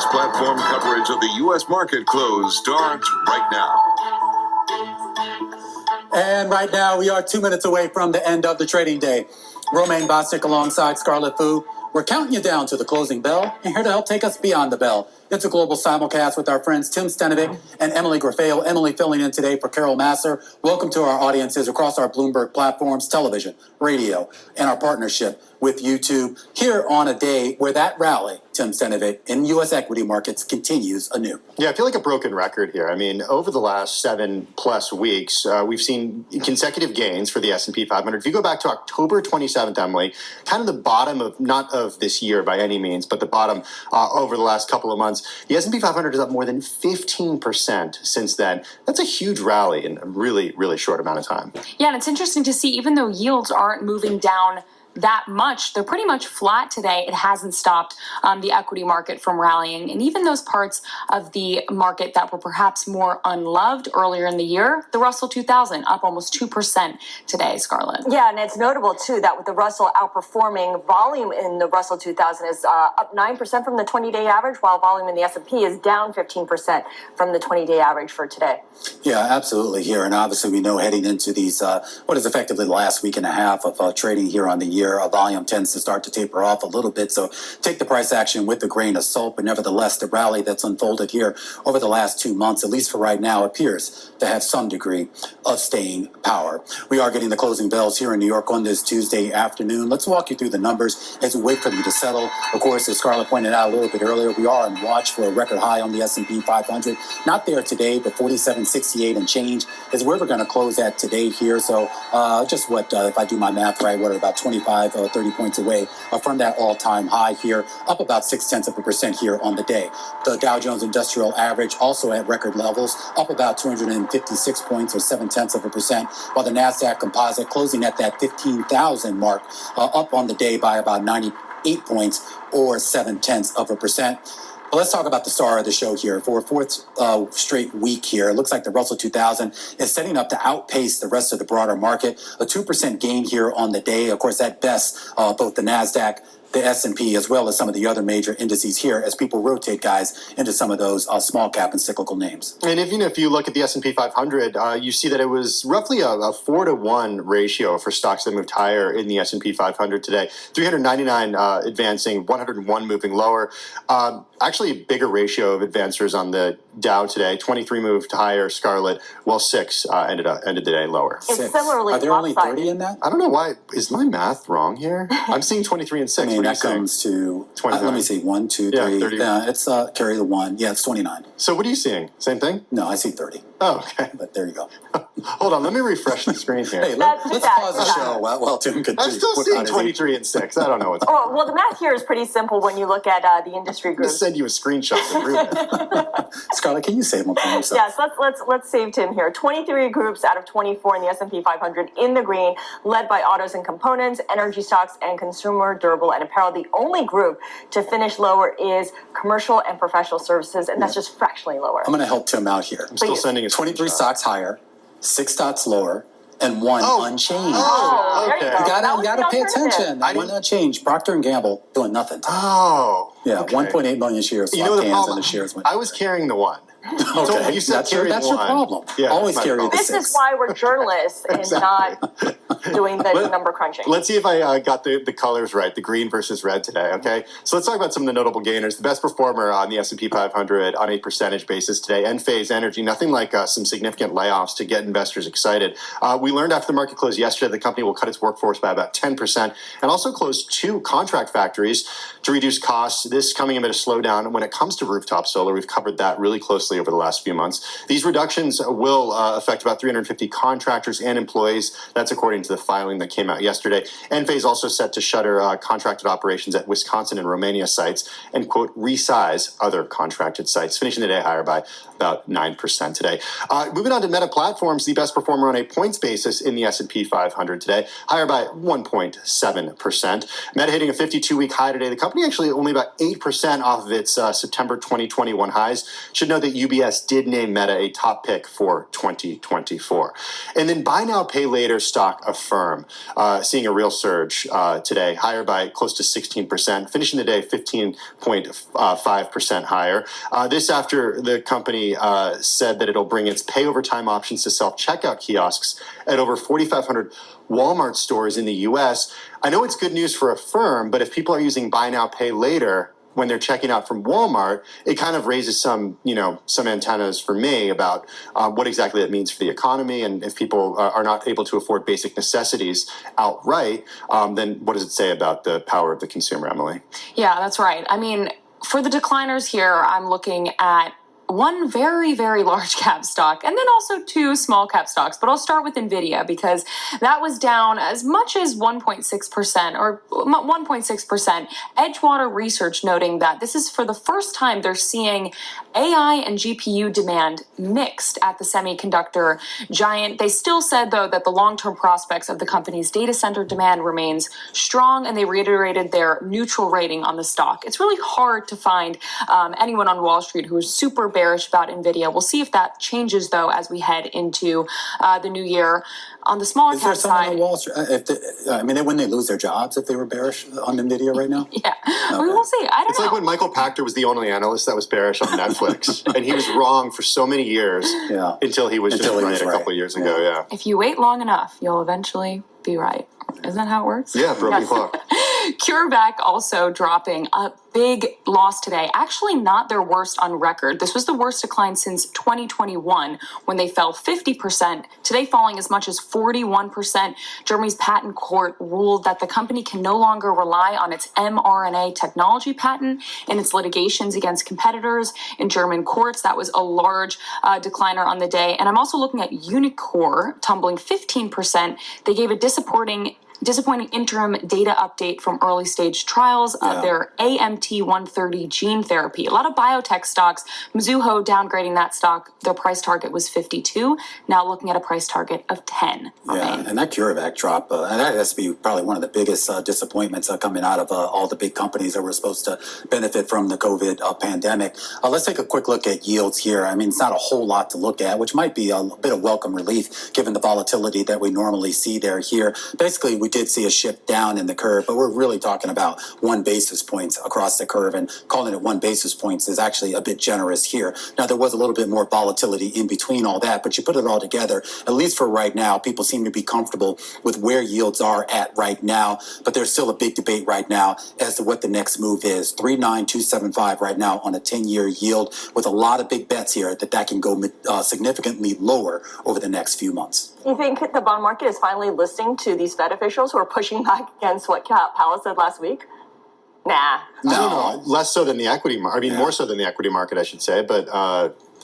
cross-platform coverage of the U.S. market close starts right now. And right now, we are 2 minutes away from the end of the trading day. Romaine Bostic alongside Scarlett Fu. We're counting you down to the closing bell, and here to help take us beyond the bell. It's a global simulcast with our friends Tim Stenovic and Emily Grafeo. Emily filling in today for Carol Masser. Welcome to our audiences across our Bloomberg platforms, television, radio, and our partnership with YouTube here on a day where that rally, Tim Stenovic, in U.S. equity markets continues anew. Yeah, I feel like a broken record here. I mean, over the last 7+ weeks, we've seen consecutive gains for the S&P 500. If you go back to October 27th, Emily, kind of the bottom of, not of this year by any means, but the bottom over the last couple of months, the S&P 500 is up more than 15% since then. That's a huge rally in a really, really short amount of time. Yeah, and it's interesting to see, even though yields aren't moving down that much, they're pretty much flat today. It hasn't stopped the equity market from rallying. And even those parts of the market that were perhaps more unloved earlier in the year, the Russell 2000 up almost 2% today, Scarlett. Yeah, and it's notable, too, that with the Russell outperforming, volume in the Russell 2000 is up 9% from the 20-day average, while volume in the S&P is down 15% from the 20-day average for today. Yeah, absolutely here. And obviously, we know heading into these, what is effectively the last week and a half of trading here on the year, volume tends to start to taper off a little bit. So take the price action with a grain of salt. But nevertheless, the rally that's unfolded here over the last 2 months, at least for right now, appears to have some degree of staying power. We are getting the closing bells here in New York on this Tuesday afternoon. Let's walk you through the numbers as we wait for them to settle. Of course, as Scarlett pointed out a little bit earlier, we are on watch for a record high on the S&P 500. Not there today, but 4768 and change is where we're going to close at today here. So just what, if I do my math right, what, about 30 points away from that all-time high here, up about 0.6% here on the day. The Dow Jones Industrial Average also at record levels, up about 256 points or 0.7%, while the NASDAQ Composite closing at that 15,000 mark, up on the day by about 98 points or 0.7%. Well, let's talk about the star of the show here. For a fourth straight week here, it looks like the Russell 2000 is setting up to outpace the rest of the broader market. A 2% gain here on the day. Of course, at best, both the NASDAQ, the S&P, as well as some of the other major indices here as people rotate, guys, into some of those small cap and cyclical names. And even if you look at the S&P 500, you see that it was roughly a 4-to-1 ratio for stocks that moved higher in the S&P 500 today. 399 advancing, 101 moving lower. Actually, a bigger ratio of advancers on the Dow today. 23 moved higher, Scarlett, while 6 ended the day lower. It's similarly Are there only 30 in that? I don't know why. Is my math wrong here? I'm seeing 23 and 6. I mean, that comes to, let me see, 1, 2, 3. 30. Yeah, it's carry the 1. Yeah, it's 29. So what are you seeing? Same thing? No, I see 30. Oh, okay. But there you go. Hold on, let me refresh the screen here. Hey, let's pause the show while Tim could. I'm still seeing 23 and 6. I don't know what's going on. Well, the math here is pretty simple when you look at the industry groups. Just send you a screenshot to prove it. Scarlett, can you save one for yourself? Yes, let's save Tim here. 23 groups out of 24 in the S&P 500 in the green, led by autos and components, energy stocks, and consumer durable and apparel. The only group to finish lower is commercial and professional services, and that's just fractionally lower. I'm going to help Tim out here. I'm still sending a 23 stocks higher, 6 stocks lower, and 1 unchanged. Oh, okay. You gotta pay attention. I didn't change. Procter and Gamble doing nothing. Oh, yeah, okay. 1.8 million shares. You know the problem? And the shares went. I was carrying the 1. Okay, you said that's your problem. Yeah, always carry problem. the This 6. is why we're journalists and not doing the number crunching. Let's see if I got the colors right, the green versus red today, okay? So let's talk about some of the notable gainers. The best performer on the S&P 500 on a percentage basis today, Enphase Energy, nothing like some significant layoffs to get investors excited. We learned after the market closed yesterday the company will cut its workforce by about 10% and also close 2 contract factories to reduce costs. This coming amid a slowdown when it comes to rooftop solar. We've covered that really closely over the last few months. These reductions will affect about 350 contractors and employees. That's according to the filing that came out yesterday. Enphase also set to shutter contracted operations at Wisconsin and Romania sites and, quote, resize other contracted sites, finishing the day higher by about 9% today. Moving on to Meta Platforms, the best performer on a points basis in the S&P 500 today, higher by 1.7%. Meta hitting a 52-week high today. The company actually only about 8% off of its September 2021 highs. Should note that UBS did name Meta a top pick for 2024. And then buy now, pay later stock Affirm, seeing a real surge today, higher by close to 16%, finishing the day 15.5% higher. This after the company said that it'll bring its pay over time options to self-checkout kiosks at over 4,500 Walmart stores in the US. I know it's good news for Affirm, but if people are using buy now, pay later when they're checking out from Walmart, it kind of raises some antennas for me about what exactly that means for the economy. And if people are not able to afford basic necessities outright, then what does it say about the power of the consumer, Emily? Yeah, that's right. I mean, for the decliners here, I'm looking at one very, very large cap stock and then also two small cap stocks. But I'll start with NVIDIA because that was down as much as 1.6% or 1.6%. Edgewater Research noting that this is for the first time they're seeing AI and GPU demand mixed at the semiconductor giant. They still said, though, that the long-term prospects of the company's data center demand remains strong, and they reiterated their neutral rating on the stock. It's really hard to find anyone on Wall Street who is super bearish about NVIDIA. We'll see if that changes, though, as we head into the new year. On the small cap side, on Wall Street, wouldn't they lose their jobs if they were bearish on NVIDIA right now? Yeah, okay. We will see. I don't know. It's like when Michael Pachter was the only analyst that was bearish on Netflix, and he was wrong for so many years until he was just right a couple of years ago. Yeah. If you wait long enough, you'll eventually be right. Isn't that how it works? Yeah, broken clock. CureVac also dropping a big loss today. Actually, not their worst on record. This was the worst decline since 2021 when they fell 50%. Today, falling as much as 41%. Germany's patent court ruled that the company can no longer rely on its mRNA technology patent in its litigations against competitors in German courts. That was a large decliner on the day. And I'm also looking at Unicor tumbling 15%. They gave a disappointing interim data update from early stage trials of their AMT-130 gene therapy. A lot of biotech stocks, Mizuho downgrading that stock. Their price target was 52, now looking at a price target of 10. Yeah, and that CureVac drop, that has to be probably one of the biggest disappointments coming out of all the big companies that were supposed to benefit from the COVID pandemic. Let's take a quick look at yields here. I mean, it's not a whole lot to look at, which might be a bit of welcome relief given the volatility that we normally see there here. Basically, we did see a shift down in the curve, but we're really talking about 1 basis points across the curve, and calling it 1 basis points is actually a bit generous here. Now, there was a little bit more volatility in between all that, but you put it all together, at least for right now, people seem to be comfortable with where yields are at right now, but there's still a big debate right now as to what the next move is. 3.9275 right now on a 10-year yield, with a lot of big bets here that can go significantly lower over the next few months. You think the bond market is finally listening to these Fed officials who are pushing back against what Powell said last week? Nah. No, less so than the equity market. I mean, more so than the equity market, I should say. But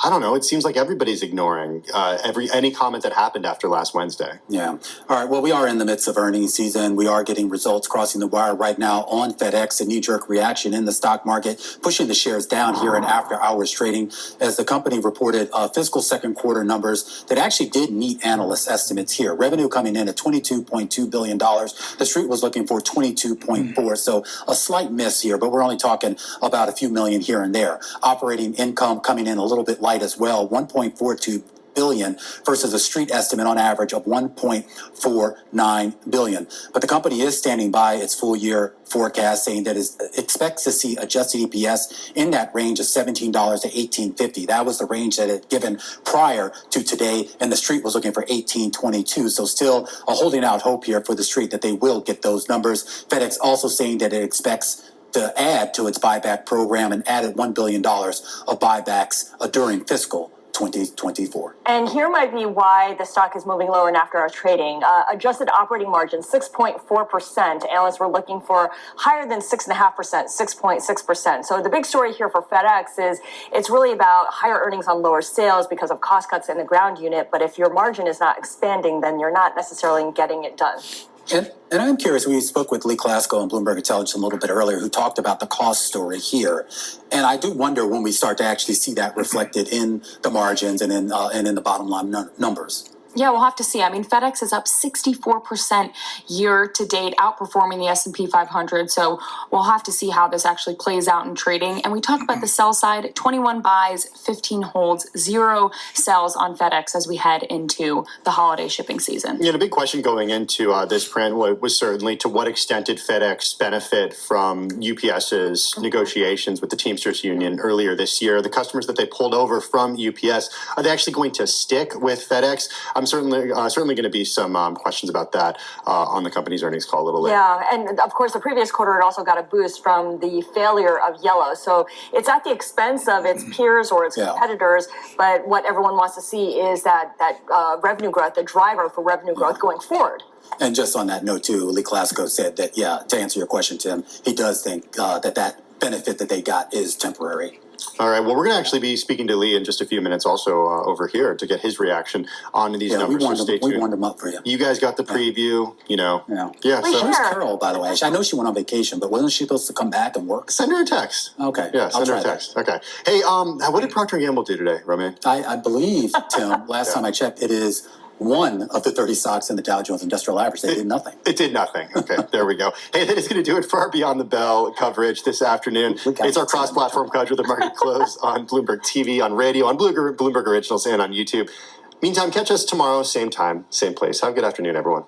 I don't know. It seems like everybody's ignoring any comment that happened after last Wednesday. Yeah. All right. Well, we are in the midst of earnings season. We are getting results crossing the wire right now on FedEx. A knee-jerk reaction in the stock market, pushing the shares down here in after-hours trading as the company reported fiscal second quarter numbers that actually did meet analyst estimates here. Revenue coming in at $22.2 billion. The street was looking for 22.4. So a slight miss here, but we're only talking about a few million here and there. Operating income coming in a little bit light as well, 1.42 billion versus a street estimate on average of 1.49 billion. But the company is standing by its full year forecast, saying that it expects to see adjusted EPS in that range of $17 to $18.50. That was the range that it had given prior to today, and the street was looking for $18.22. So still holding out hope here for the street that they will get those numbers. FedEx also saying that it expects to add to its buyback program and added $1 billion of buybacks during fiscal 2024. And here might be why the stock is moving lower in after-hours trading. Adjusted operating margin, 6.4%. Analysts were looking for higher than 6.5%, 6.6%. So the big story here for FedEx is it's really about higher earnings on lower sales because of cost cuts in the ground unit. But if your margin is not expanding, then you're not necessarily getting it done. And I'm curious, we spoke with Lee Klasko on Bloomberg Intelligence a little bit earlier, who talked about the cost story here. And I do wonder when we start to actually see that reflected in the margins and in the bottom line numbers. Yeah, we'll have to see. I mean, FedEx is up 64% year to date, outperforming the S&P 500. So we'll have to see how this actually plays out in trading. And we talk about the sell side: 21 buys, 15 holds, 0 sells on FedEx as we head into the holiday shipping season. Yeah, the big question going into this print was certainly to what extent did FedEx benefit from UPS's negotiations with the Teamsters Union earlier this year? The customers that they pulled over from UPS, are they actually going to stick with FedEx? I'm certainly going to be some questions about that on the company's earnings call a little later. Yeah, and of course, the previous quarter it also got a boost from the failure of Yellow. So it's at the expense of its peers or its competitors. But what everyone wants to see is that revenue growth, the driver for revenue growth going forward. And just on that note too, Lee Klasko said that, to answer your question, Tim, he does think that benefit that they got is temporary. All right. Well, we're going to actually be speaking to Lee in just a few minutes also over here to get his reaction on these numbers. We warmed him up for you. You guys got the preview, Yeah. Where's Carol, by the way? I know she went on vacation, but wasn't she supposed to come back and work? Send her a text. Okay. Yeah, send her a text. Okay. Hey, what did Procter & Gamble do today, Romain? I believe, Tim, last time I checked, it is one of the 30 stocks in the Dow Jones Industrial Average. They did nothing. It did nothing. Okay, there we go. Hey, that is going to do it for our Beyond the Bell coverage this afternoon. It's our cross-platform coverage with the market close on Bloomberg TV, on radio, on Bloomberg Originals, and on YouTube. Meantime, catch us tomorrow, same time, same place. Have a good afternoon, everyone.